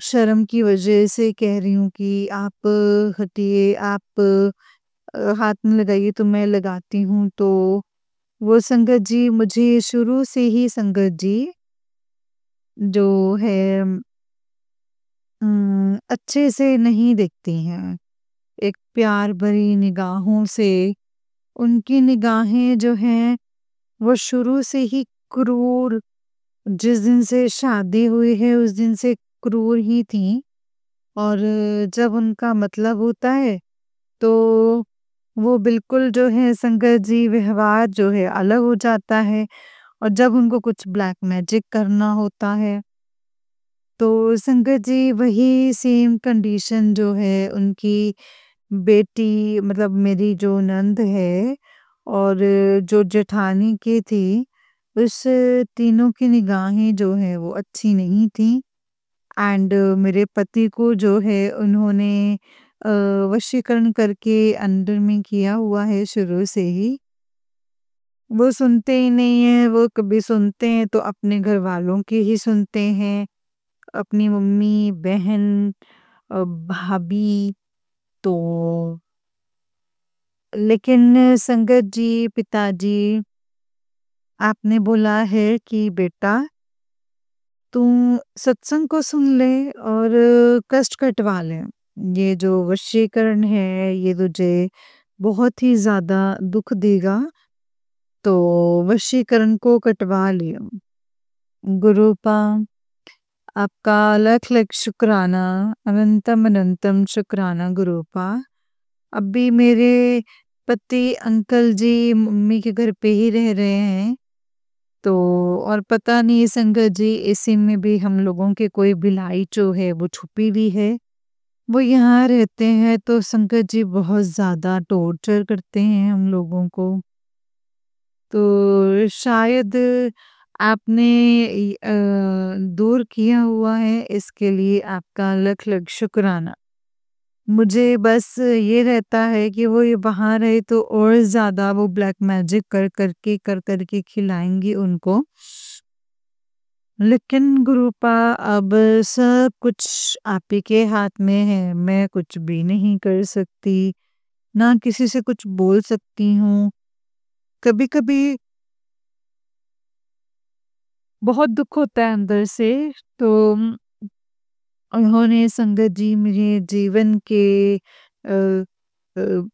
शर्म की वजह से कह रही हूँ कि आप हटिए, आप हाथ में लगाइए तो मैं लगाती हूँ। तो वो संगत जी मुझे शुरू से ही संगत जी जो है अच्छे से नहीं देखती हैं। एक प्यार भरी निगाहों से उनकी निगाहें जो हैं वो शुरू से ही क्रूर, जिस दिन से शादी हुई है उस दिन से क्रूर ही थी। और जब उनका मतलब होता है तो वो बिल्कुल जो है संगत जी व्यवहार जो है अलग हो जाता है। और जब उनको कुछ ब्लैक मैजिक करना होता है तो संगत जी वही सेम कंडीशन जो है उनकी बेटी मतलब मेरी जो नंद है और जो जेठानी की थी, उस तीनों की निगाहें जो है वो अच्छी नहीं थी। एंड मेरे पति को जो है उन्होंने अ, वशीकरण करके अंदर में किया हुआ है शुरू से ही। वो सुनते ही नहीं है, वो कभी सुनते हैं तो अपने घर वालों की ही सुनते हैं, अपनी मम्मी, बहन, भाभी। तो लेकिन संगत जी, पिताजी, आपने बोला है कि बेटा तू सत्संग को सुन ले और कष्ट कटवा ले। ये जो वशीकरण है ये तुझे बहुत ही ज़्यादा दुःख देगा, तो वशीकरण को कटवा लियो। गुरुपा आपका लख-लख शुक्राना, अनंतम-अनंतम शुक्राना गुरुपा। अभी मेरे पति अंकल जी मम्मी के घर पे ही रह रहे हैं। तो और पता नहीं संगत जी इसी में भी हम लोगों की कोई भिलाई जो है वो छुपी हुई है। वो यहाँ रहते हैं तो संगत जी बहुत ज़्यादा टॉर्चर करते हैं हम लोगों को। तो शायद आपने दूर किया हुआ है इसके लिए आपका लख-लख शुक्राना। मुझे बस ये रहता है कि वो ये वहाँ रहे तो और ज़्यादा वो ब्लैक मैजिक कर के खिलाएँगी उनको। लेकिन गुरुपा अब सब कुछ आप ही के हाथ में है, मैं कुछ भी नहीं कर सकती, ना किसी से कुछ बोल सकती हूँ। कभी-कभी बहुत दुःख होता है अंदर से, तो उन्होंने संगत जी मेरे जीवन के अ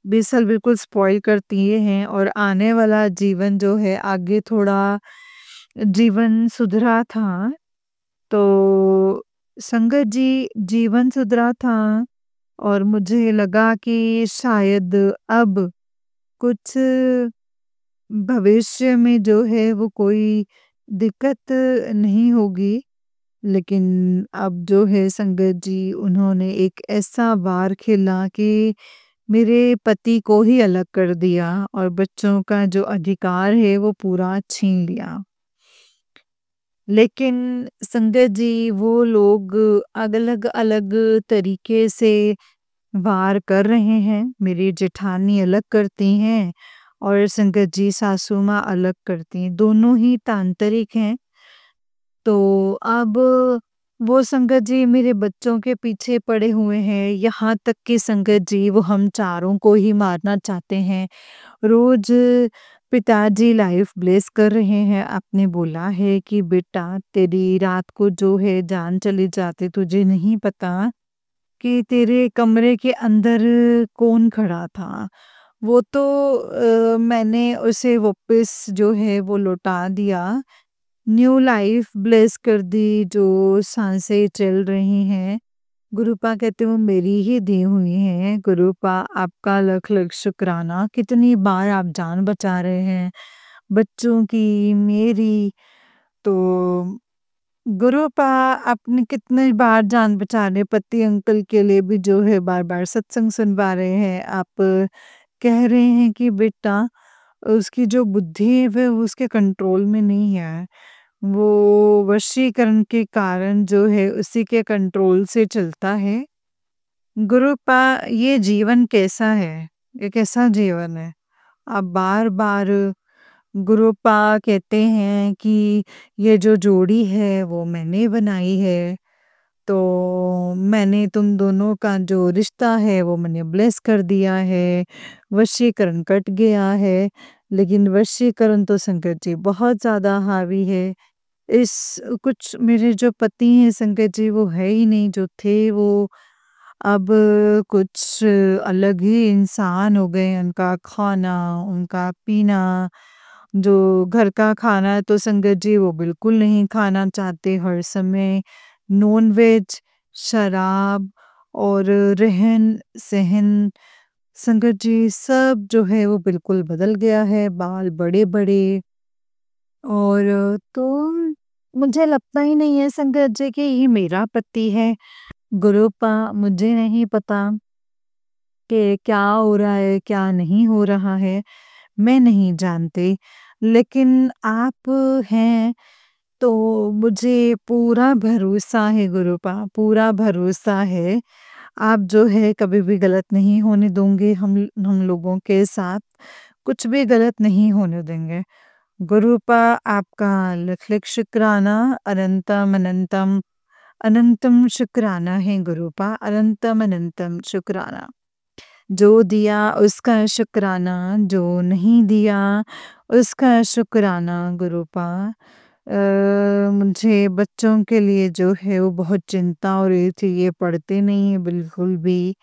20 साल बिल्कुल स्पॉइल कर दिए हैं और आने वाला जीवन जो है आगे थोड़ा जीवन सुधरा था। तो संगत जी जीवन सुधरा था और मुझे लगा कि शायद अब कुछ भविष्य में जो है वो कोई दिक्कत नहीं होगी। लेकिन अब जो है संगत जी उन्होंने एक ऐसा वार खेला कि मेरे पति को ही अलग कर दिया और बच्चों का जो अधिकार है वो पूरा छीन लिया। लेकिन संगत जी वो लोग अलग-अलग तरीके से वार कर रहे हैं। मेरी जेठानी अलग करती हैं और संगत जी सासू माँ अलग करती हैं। दोनों ही तांत्रिक हैं। तो अब वो संगत जी मेरे बच्चों के पीछे पड़े हुए हैं, यहाँ तक कि संगत जी वो हम चारों को ही मारना चाहते हैं। रोज पिताजी लाइफ ब्लेस कर रहे हैं। आपने बोला है कि बेटा तेरी रात को जो है जान चली जाती, तुझे नहीं पता कि तेरे कमरे के अंदर कौन खड़ा था। वो तो मैंने उसे वापस जो है वो लौटा दिया, न्यू लाइफ ब्लेस कर दी, जो सांसें चल रही हैं। गुरुपा कहते वो मेरी ही दी हुई हैं। गुरुपा आपका लख लख शुक्राना, कितनी बार आप जान बचा रहे हैं बच्चों की, मेरी। तो गुरुपा आपने कितनी बार जान बचा रहे, पति अंकल के लिए भी जो है बार बार सत्संग सुनवा रहे हैं। आप कह रहे हैं कि बेटा उसकी जो बुद्धि है वह उसके कंट्रोल में नहीं है, वो वशीकरण के कारण जो है उसी के कंट्रोल से चलता है। गुरुपा ये जीवन कैसा है, ये कैसा जीवन है? आप बार बार गुरुपा कहते हैं कि ये जो जोड़ी है वो मैंने बनाई है, तो मैंने तुम दोनों का जो रिश्ता है वो मैंने ब्लेस कर दिया है, वशीकरण कट गया है। लेकिन वशीकरण तो संगत जी बहुत ज़्यादा हावी है। इस कुछ मेरे जो पति हैं संगत जी वो है ही नहीं, जो थे वो अब कुछ अलग ही इंसान हो गए। उनका खाना, उनका पीना, जो घर का खाना है तो संगत जी वो बिल्कुल नहीं खाना चाहते। हर समय नॉन-वेज, शराब और रहन-सहन संगत जी सब जो है वो बिल्कुल बदल गया है। बाल बड़े-बड़े और तो मुझे लगता ही नहीं है संगत जी कि ये मेरा पति है। गुरुपा मुझे नहीं पता कि क्या हो रहा है, क्या नहीं हो रहा है, मैं नहीं जानती। लेकिन आप हैं तो मुझे पूरा भरोसा है गुरुपा, पूरा भरोसा है। आप जो है कभी भी गलत नहीं होने दोगे, हम लोगों के साथ कुछ भी गलत नहीं होने देंगे। गुरुपा आपका लख लख शुक्राना, अनंतम अनंतम अनंतम शुक्राना है गुरुपा, अनंतम अनंतम शुक्राना। जो दिया उसका शुक्राना, जो नहीं दिया उसका शुक्राना गुरुपा। मुझे बच्चों के लिए जो है वो बहुत चिंता हो रही थी, ये पढ़ते नहीं हैं बिल्कुल भी,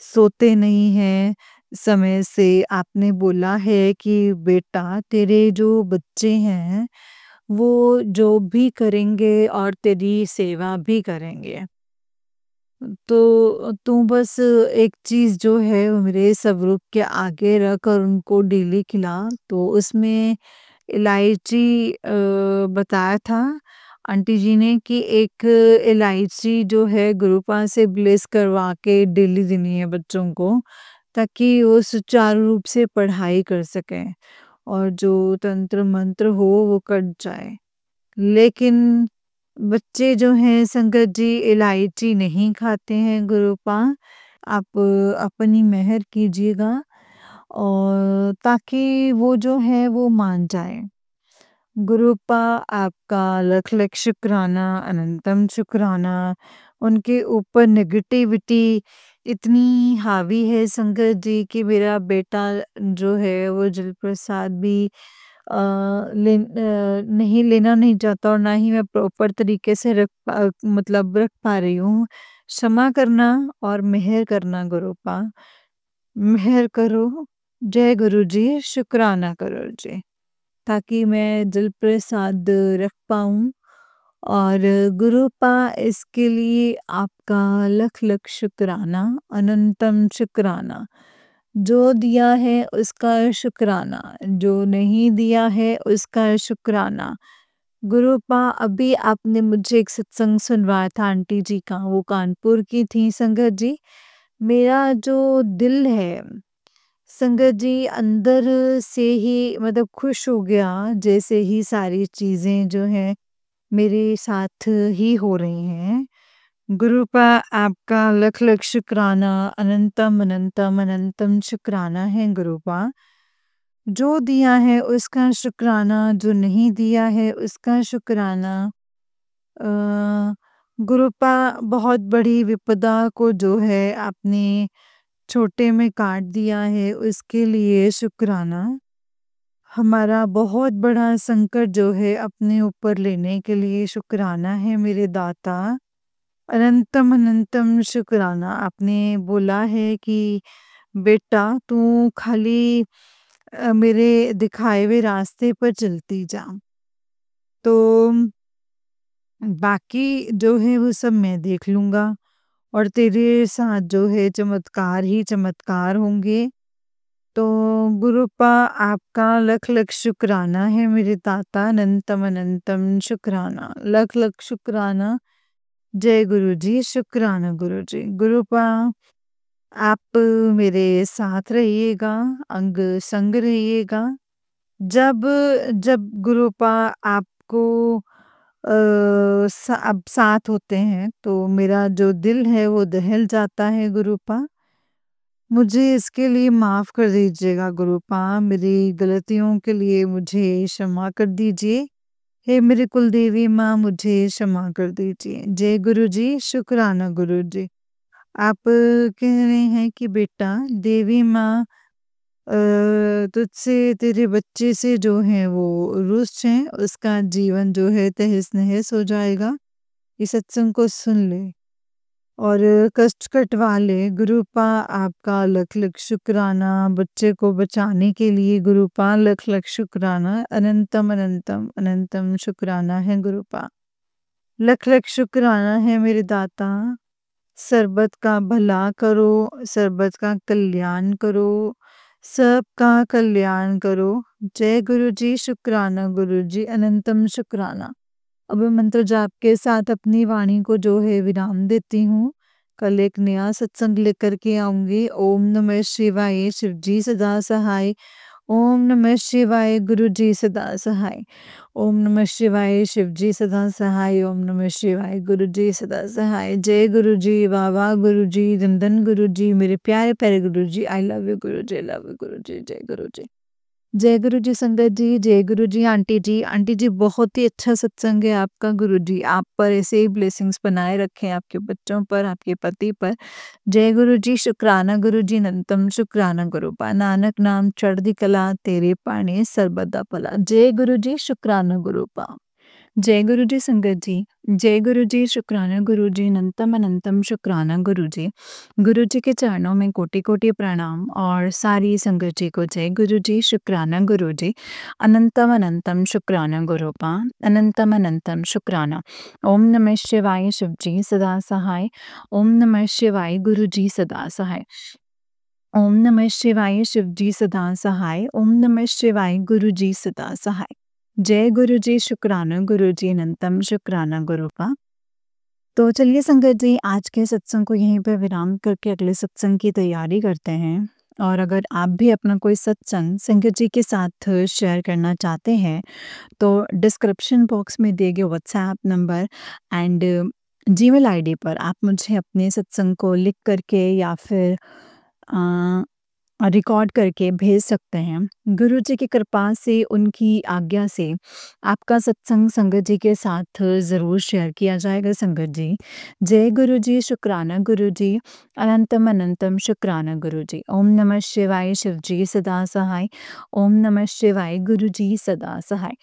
सोते नहीं हैं समय से। आपने बोला है कि बेटा तेरे जो बच्चे हैं वो जो भी करेंगे और तेरी सेवा भी करेंगे। तो तू बस एक चीज़ जो है वो मेरे स्वरूप के आगे रख और उनको डेली खिला। तो उसमें इलायची बताया था आंटी जी ने कि एक इलायची जो है गुरुपा से ब्लेस करवा के डेली देनी है बच्चों को, ताकि वो सुचारू रूप से पढ़ाई कर सकें और जो तंत्र मंत्र हो वो कट जाए। लेकिन बच्चे जो हैं संगत जी इलायची नहीं खाते हैं गुरुपा। आप अपनी मेहर कीजिएगा और ताकि वो जो है वो मान जाए। गुरुपा आपका लख लख शुक्राना, अनंतम शुक्राना। उनके ऊपर नेगेटिविटी इतनी हावी है संगत जी कि मेरा बेटा जो है वो जल प्रसाद भी नहीं लेना नहीं चाहता और ना ही मैं प्रॉपर तरीके से मतलब रख पा रही हूँ। क्षमा करना और मेहर करना गुरुपा, मेहर करो। जय गुरु जी, शुक्राना करो जी, ताकि मैं जल प्रसाद रख पाऊँ। और गुरुपा इसके लिए आपका लख लख शुक्राना, अनंतम शुक्राना। जो दिया है उसका शुक्राना, जो नहीं दिया है उसका शुक्राना। गुरुपा अभी आपने मुझे एक सत्संग सुनवाया था आंटी जी का, वो कानपुर की थी संगत जी। मेरा जो दिल है संगत जी अंदर से ही मतलब खुश हो गया, जैसे ही सारी चीज़ें जो हैं मेरे साथ ही हो रही हैं। गुरुपा आपका लख लख शुक्राना, अनंतम अनंतम अनंतम शुक्राना है गुरुपा। जो दिया है उसका शुक्राना, जो नहीं दिया है उसका शुक्राना। अ, गुरुपा बहुत बड़ी विपदा को जो है आपने छोटे में काट दिया है, उसके लिए शुक्राना। हमारा बहुत बड़ा संकट जो है अपने ऊपर लेने के लिए शुक्राना है मेरे दाता। अनंतम अनंतम शुक्राना। आपने बोला है कि बेटा तू खाली मेरे दिखाए हुए रास्ते पर चलती जा, तो बाकी जो है वो सब मैं देख लूँगा और तेरे साथ जो है चमत्कार ही चमत्कार होंगे। तो गुरुपा आपका लख लख शुक्राना है मेरे दाता, अनंतम अनंतम शुक्राना, लख लख शुक्राना। जय गुरु जी, शुक्राना गुरु जी। गुरुपा आप मेरे साथ रहिएगा, अंग संग रहिएगा। जब जब गुरुपा आपको अब साथ होते हैं तो मेरा जो दिल है वो दहल जाता है गुरुपा। मुझे इसके लिए माफ़ कर दीजिएगा गुरुपा, मेरी गलतियों के लिए मुझे क्षमा कर दीजिए। हे मेरे कुलदेवी माँ, मुझे क्षमा कर दीजिए। जय गुरु जी, शुक्राना गुरु जी। आप कह रहे हैं कि बेटा देवी माँ तुझसे तेरे बच्चे से जो है वो रुष्ट हैं, उसका जीवन जो है तहस नहस हो जाएगा। इस सत्संग को सुन ले और कष्ट कटवा ले। गुरुपा आपका लख लख शुक्राना, बच्चे को बचाने के लिए गुरुपा लख लख शुक्राना, अनंतम अनंतम अनंतम शुक्राना है गुरुपा। लख लख शुक्राना है मेरे दाता। सरबत का भला करो, सरबत का कल्याण करो, सबका कल्याण करो। जय गुरु जी, शुक्राना गुरु जी, अनंतम शुक्राना। अब मैं मंत्र जाप के साथ अपनी वाणी को जो है विराम देती हूँ। कल एक नया सत्संग लेकर के आऊंगी। ओम नमः शिवाय, शिव जी सदा सहाय। ओम नमः शिवाय, गुरु जी सदा सहाय। ओम नमः शिवाय, शिव जी सदा सहाय। ओम नमः शिवाय, गुरु जी सदा सहाय। जय गुरु जी, वाह वाह गुरु जी, धन गुरु जी, मेरे प्यारे प्यारे गुरु जी। I love you Guru ji, love you गुरु जी। जय गुरु जी। जय गुरु जी संगत जी, जय गुरु जी आंटी जी। आंटी जी बहुत ही अच्छा सत्संग है आपका गुरु जी। आप पर ऐसे ही ब्लेसिंग्स बनाए रखें, आपके बच्चों पर, आपके पति पर। जय गुरु जी, शुक्राना गुरु जी, अनंतम शुक्राना गुरु पा। नानक नाम चढ़दी कला, तेरे पाणी सर्बदा भला। जय गुरु जी, शुक्राना गुरु पा। जय गुरु जी संगत जी, जय गुरु जी, शुक्राना गुरु जी, अनंतम अनंतम शुक्राना गुरु जी। गुरु जी के चरणों में कोटि कोटि प्रणाम और सारी संगत जी को जय गुरु जी, शुक्राना गुरु जी, अनंतम अनंतम शुक्राना गुरु पा, अनंतम अनंतम शुक्राना। ओम नमः शिवाय, शिव जी सदा सहाय। ओम नमः शिवाय, गुरु जी सदा सहाय। ओम नमः शिवाय, शिव जी सदा सहाय। ओम नमः शिवाय, गुरु जी सदा सहाय। जय गुरु जी, शुक्राना गुरु जी, अनंतम शुक्राना गुरु का। तो चलिए संगत जी, आज के सत्संग को यहीं पर विराम करके अगले सत्संग की तैयारी करते हैं। और अगर आप भी अपना कोई सत्संग संगत जी के साथ शेयर करना चाहते हैं तो डिस्क्रिप्शन बॉक्स में दिए गए WhatsApp number and Gmail ID पर आप मुझे अपने सत्संग को लिख करके या फिर रिकॉर्ड करके भेज सकते हैं। गुरु जी की कृपा से, उनकी आज्ञा से आपका सत्संग संगत जी के साथ ज़रूर शेयर किया जाएगा संगत जी। जय गुरु जी, शुक्राना गुरु जी, अनंतम अनंतम शुक्राना गुरु जी। ओम नमः शिवाय, शिव जी सदा सहाय। ओम नमः शिवाय, गुरु जी सदा सहाय।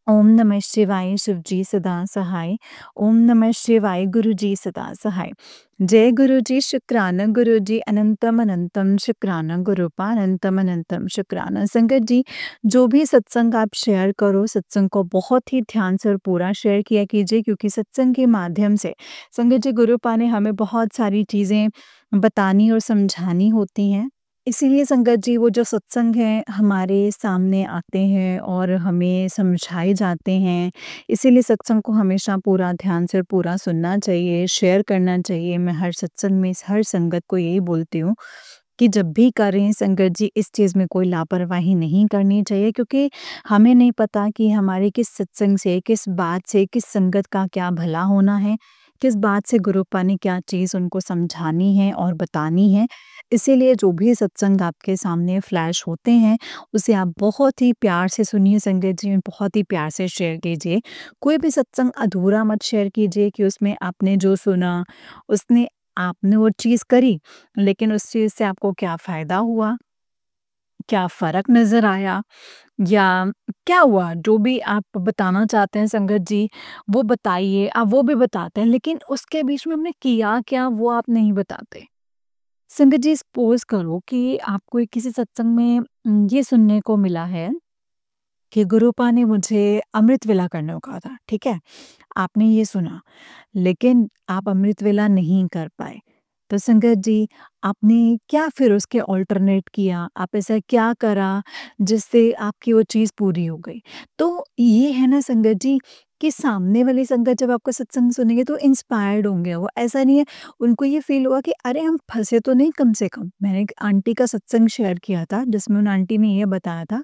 ओम नमः शिवाय, शिव जी सदा सहाय। ओम नमः शिवाय, गुरु जी सदा सहाय। जय गुरु जी, शुक्राना गुरु जी, अनंतम अनंतम शुक्राना गुरु पा, अनंतम अनंतम शुक्राना। संगत जी, जो भी सत्संग आप शेयर करो, सत्संग को बहुत ही ध्यान से और पूरा शेयर किया कीजिए, क्योंकि सत्संग के माध्यम से संगत जी गुरु पा ने हमें बहुत सारी चीज़ें बतानी और समझानी होती हैं। इसीलिए संगत जी वो जो सत्संग हैं हमारे सामने आते हैं और हमें समझाए जाते हैं। इसीलिए सत्संग को हमेशा पूरा ध्यान से और पूरा सुनना चाहिए, शेयर करना चाहिए। मैं हर सत्संग में हर संगत को यही बोलती हूँ कि जब भी करें संगत जी इस चीज़ में कोई लापरवाही नहीं करनी चाहिए, क्योंकि हमें नहीं पता कि हमारे किस सत्संग से, किस बात से, किस संगत का क्या भला होना है, किस बात से गुरु पा ने क्या चीज़ उनको समझानी है और बतानी है। इसीलिए जो भी सत्संग आपके सामने फ्लैश होते हैं, उसे आप बहुत ही प्यार से सुनिए संगत जी, बहुत ही प्यार से शेयर कीजिए। कोई भी सत्संग अधूरा मत शेयर कीजिए कि उसमें आपने जो सुना, उसने आपने वो चीज़ करी, लेकिन उस चीज़ से आपको क्या फ़ायदा हुआ, क्या फ़र्क नज़र आया, या क्या हुआ? जो भी आप बताना चाहते हैं संगत जी, वो बताइए। आप वो भी बताते हैं, लेकिन उसके बीच में हमने किया क्या, वो आप नहीं बताते। संगत जी, सपोज़ करो कि आपको एक किसी सत्संग में ये सुनने को मिला है कि गुरुपा ने मुझे अमृत वेला करने को कहा था, ठीक है? आपने ये सुना, लेकिन आप अमृत वेला नहीं कर पाए। तो संगत जी, आपने क्या फिर उसके अल्टरनेट किया? आप ऐसा क्या करा जिससे आपकी वो चीज़ पूरी हो गई? तो ये है ना संगत जी, कि सामने वाली संगत जब आपका सत्संग सुनेंगे तो इंस्पायर्ड होंगे वो। ऐसा नहीं है, उनको ये फ़ील होगा कि अरे हम फँसे तो नहीं कम से कम। मैंने एक आंटी का सत्संग शेयर किया था जिसमें उन आंटी ने ये बताया था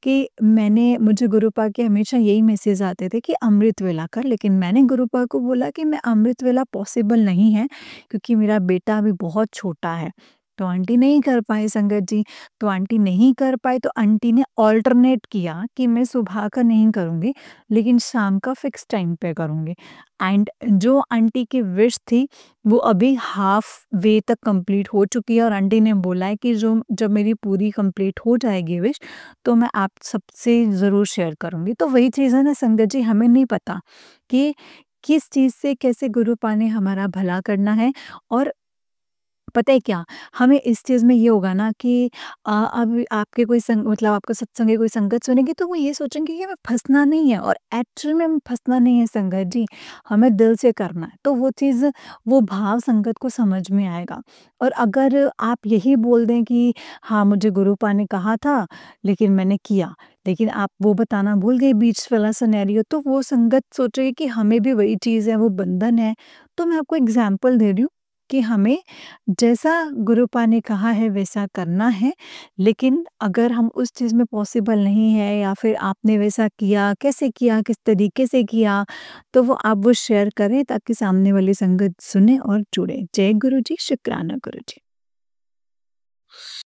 कि मुझे गुरुपा के हमेशा यही मैसेज आते थे कि अमृत वेला कर, लेकिन मैंने गुरुपा को बोला कि मैं अमृत वेला पॉसिबल नहीं है, क्योंकि मेरा बेटा अभी बहुत छोटा है। तो आंटी नहीं कर पाए संगत जी। तो आंटी नहीं कर पाए तो आंटी ने अल्टरनेट किया कि मैं सुबह का नहीं करूँगी, लेकिन शाम का फिक्स टाइम पे करूँगी। एंड जो आंटी की विश थी वो अभी हाफ वे तक कंप्लीट हो चुकी है, और आंटी ने बोला है कि जो जब मेरी पूरी कंप्लीट हो जाएगी विश, तो मैं आप सबसे ज़रूर शेयर करूँगी। तो वही चीज़ है ना संगत जी, हमें नहीं पता कि किस चीज़ से कैसे गुरु पा ने हमारा भला करना है। और पता है क्या? हमें इस चीज़ में ये होगा ना कि अब आपके कोई संग मतलब आपका सत्संग है, कोई संगत सुनेंगे तो वो ये सोचेंगे कि हमें फँसना नहीं है, और एक्चुअल में हमें फँसना नहीं है संगत जी, हमें दिल से करना है। तो वो चीज़, वो भाव संगत को समझ में आएगा। और अगर आप यही बोल दें कि हाँ, मुझे गुरुपा ने कहा था, लेकिन मैंने किया, लेकिन आप वो बताना भूल गए बीच वाला सिनेरियो, तो वो संगत सोचेगी कि हमें भी वही चीज़ है, वो बंधन है। तो मैं आपको एग्ज़ाम्पल दे रही हूँ कि हमें जैसा गुरुपा ने कहा है वैसा करना है, लेकिन अगर हम उस चीज़ में पॉसिबल नहीं है, या फिर आपने वैसा किया, कैसे किया, किस तरीके से किया, तो वो आप वो शेयर करें ताकि सामने वाली संगत सुने और जुड़े। जय गुरु जी, शुक्राना गुरु जी।